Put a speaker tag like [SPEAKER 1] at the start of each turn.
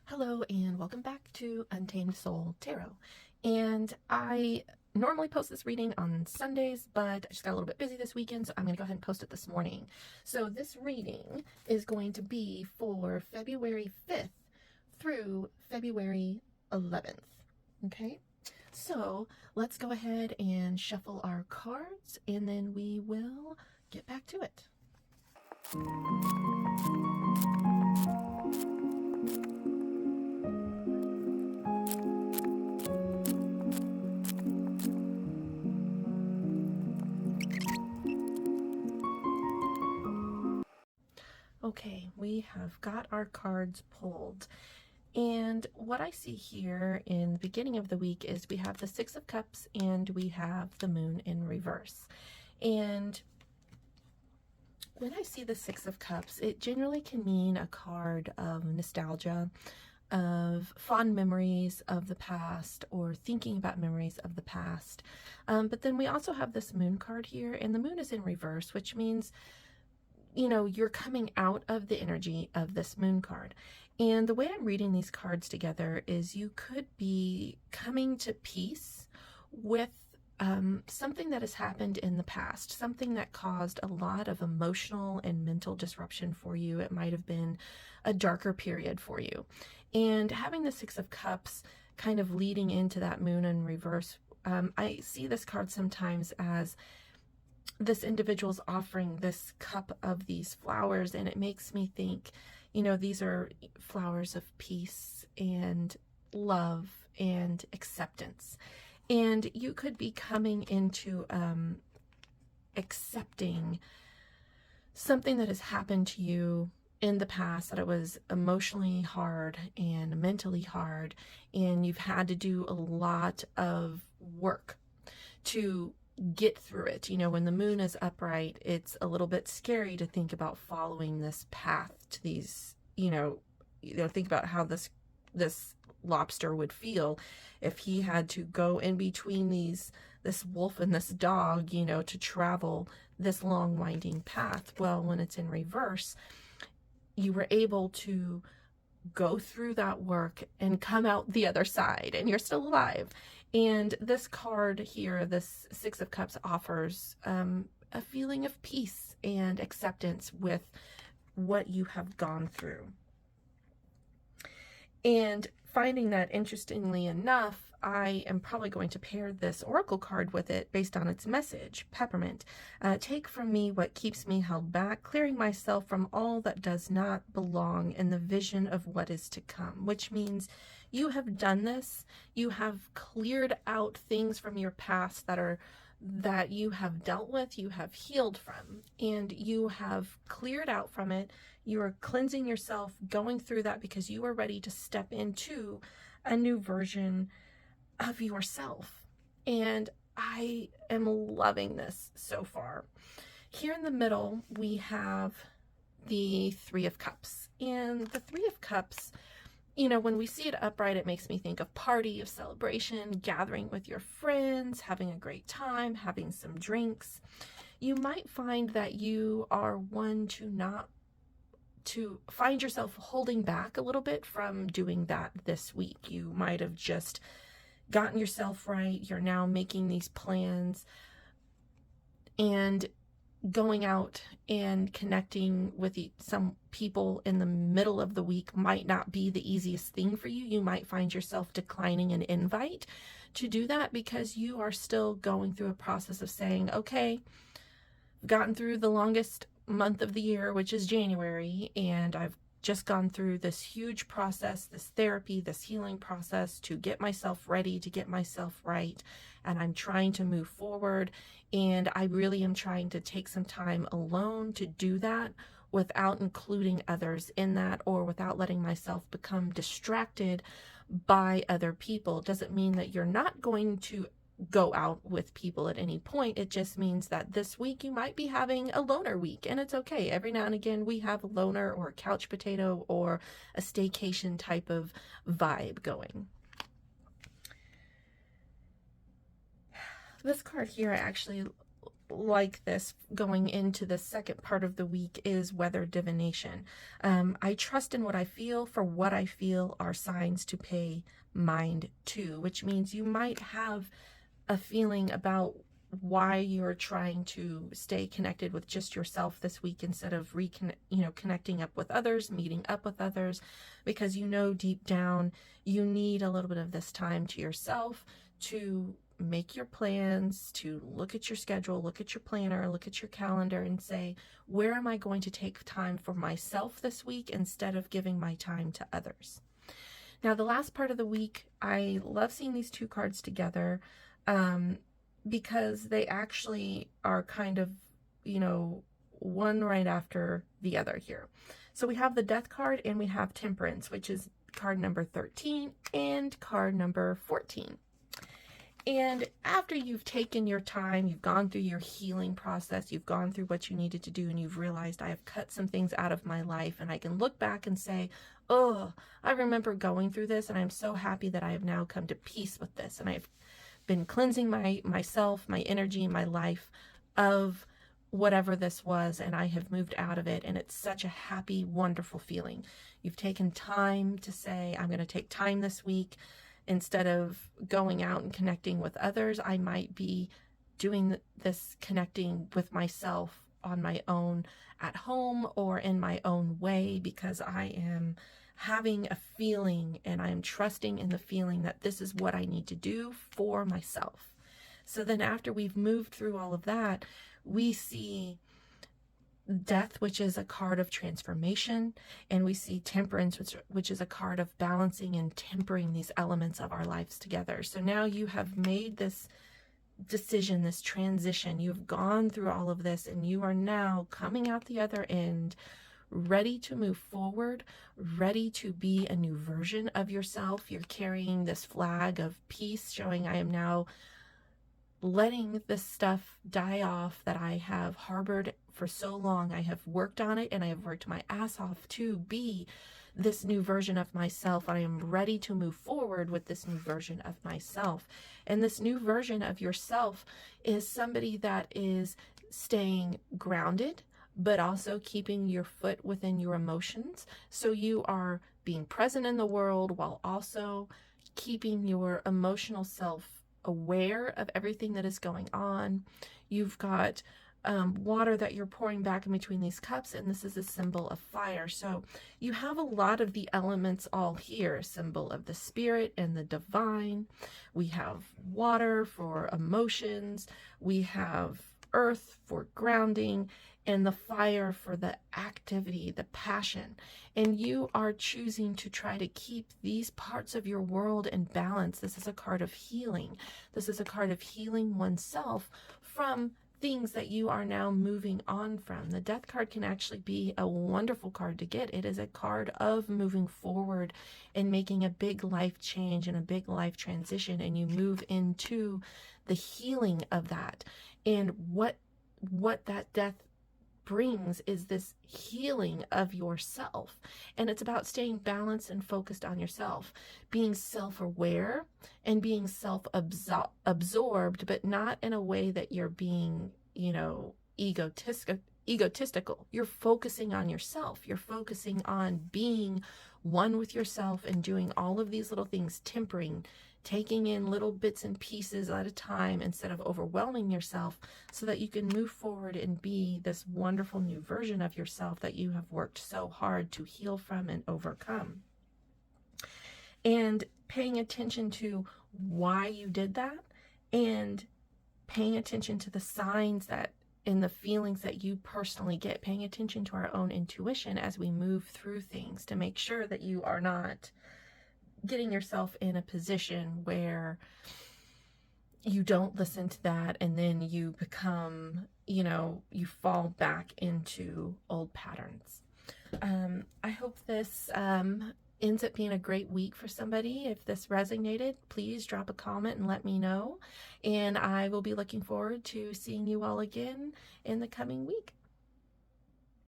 [SPEAKER 1] Hello and welcome back to Untamed Soul Tarot. And I normally post this reading on Sundays, but I just got a little bit busy this weekend, so I'm going to go ahead and post it this morning. So this reading is going to be for February 5th through February 11th. Okay, so let's go ahead and shuffle our cards and then we will get back to it. Okay, we have got our cards pulled. And what I see here in the beginning of the week is we have the Six of Cups and we have the Moon in reverse. And when I see the Six of Cups, it generally can mean a card of nostalgia, of fond memories of the past, or thinking about memories of the past. But then we also have this Moon card here, and the Moon is in reverse, which means you're coming out of the energy of this Moon card. And the way I'm reading these cards together is you could be coming to peace with something that has happened in the past, something that caused a lot of emotional and mental disruption for you. It might have been a darker period for you. And having the Six of Cups kind of leading into that Moon in reverse, I see this card sometimes as this individual's offering this cup of these flowers, and it makes me think, these are flowers of peace and love and acceptance. And you could be coming into accepting something that has happened to you in the past, that it was emotionally hard and mentally hard, and you've had to do a lot of work to get through it. When the Moon is upright, it's a little bit scary to think about following this path to these, think about how this lobster would feel if he had to go in between this wolf and this dog, to travel this long winding path. Well, when it's in reverse, you were able to go through that work and come out the other side, and you're still alive. And this card here, this Six of Cups, offers a feeling of peace and acceptance with what you have gone through. And finding that, interestingly enough, I am probably going to pair this oracle card with it based on its message. Peppermint. Take from me what keeps me held back, clearing myself from all that does not belong in the vision of what is to come, which means you have done this. You have cleared out things from your past that you have dealt with, you have healed from, and you have cleared out from it. You are cleansing yourself, going through that because you are ready to step into a new version of yourself. And I am loving this so far. Here in the middle, we have the Three of Cups. And the Three of Cups, when we see it upright, it makes me think of party, of celebration, gathering with your friends, having a great time, having some drinks. You might find that you are one to find yourself holding back a little bit from doing that this week. You might have just gotten yourself right. You're now making these plans, and going out and connecting with some people in the middle of the week might not be the easiest thing for you. You might find yourself declining an invite to do that because you are still going through a process of saying, okay, I've gotten through the longest month of the year, which is January, and I've just gone through this huge process, this therapy, this healing process to get myself ready, to get myself right. And I'm trying to move forward. And I really am trying to take some time alone to do that without including others in that, or without letting myself become distracted by other people. Doesn't mean that you're not going to go out with people at any point. It just means that this week you might be having a loner week, and it's okay. Every now and again we have a loner or a couch potato or a staycation type of vibe going. This card here I actually like this going into the second part of the week is weather divination. I trust in what I feel, for what I feel are signs to pay mind to, which means you might have a feeling about why you're trying to stay connected with just yourself this week instead of connecting up with others, meeting up with others, because you know deep down you need a little bit of this time to yourself to make your plans, to look at your schedule, look at your planner, look at your calendar and say, where am I going to take time for myself this week instead of giving my time to others? Now, the last part of the week, I love seeing these two cards together because they actually are kind of, one right after the other here. So we have the Death card and we have Temperance, which is card number 13 and card number 14. And after you've taken your time, you've gone through your healing process, you've gone through what you needed to do, and you've realized I have cut some things out of my life, and I can look back and say, oh, I remember going through this, and I'm so happy that I have now come to peace with this, and I've been cleansing myself, my energy, my life of whatever this was, and I have moved out of it, and it's such a happy, wonderful feeling. You've taken time to say, I'm going to take time this week. Instead of going out and connecting with others, I might be doing this connecting with myself on my own at home or in my own way, because I am having a feeling and I am trusting in the feeling that this is what I need to do for myself. So then after we've moved through all of that, we see Death, which is a card of transformation, and we see Temperance, which is a card of balancing and tempering these elements of our lives together. So now you have made this decision, this transition. You've gone through all of this, and you are now coming out the other end, ready to move forward, ready to be a new version of yourself. You're carrying this flag of peace, showing I am now letting this stuff die off that I have harbored for so long. I have worked on it and I have worked my ass off to be this new version of myself. I am ready to move forward with this new version of myself. And this new version of yourself is somebody that is staying grounded, but also keeping your foot within your emotions. So you are being present in the world while also keeping your emotional self aware of everything that is going on. You've got water that you're pouring back in between these cups, and this is a symbol of fire. So you have a lot of the elements all here, a symbol of the spirit and the divine. We have water for emotions. We have earth for grounding, and the fire for the activity, the passion. And you are choosing to try to keep these parts of your world in balance. This is a card of healing. This is a card of healing oneself from things that you are now moving on from. The Death card can actually be a wonderful card to get. It is a card of moving forward and making a big life change and a big life transition, and you move into the healing of that. And what that death brings is this healing of yourself. And it's about staying balanced and focused on yourself, being self-aware and being self-absorbed, but not in a way that you're being, egotistical. You're focusing on yourself. You're focusing on being one with yourself and doing all of these little things, tempering, taking in little bits and pieces at a time instead of overwhelming yourself, so that you can move forward and be this wonderful new version of yourself that you have worked so hard to heal from and overcome. And paying attention to why you did that, and paying attention to the signs that and the feelings that you personally get, paying attention to our own intuition as we move through things, to make sure that you are not getting yourself in a position where you don't listen to that and then you become, you fall back into old patterns. I hope this ends up being a great week for somebody. If this resonated, please drop a comment and let me know. And I will be looking forward to seeing you all again in the coming week.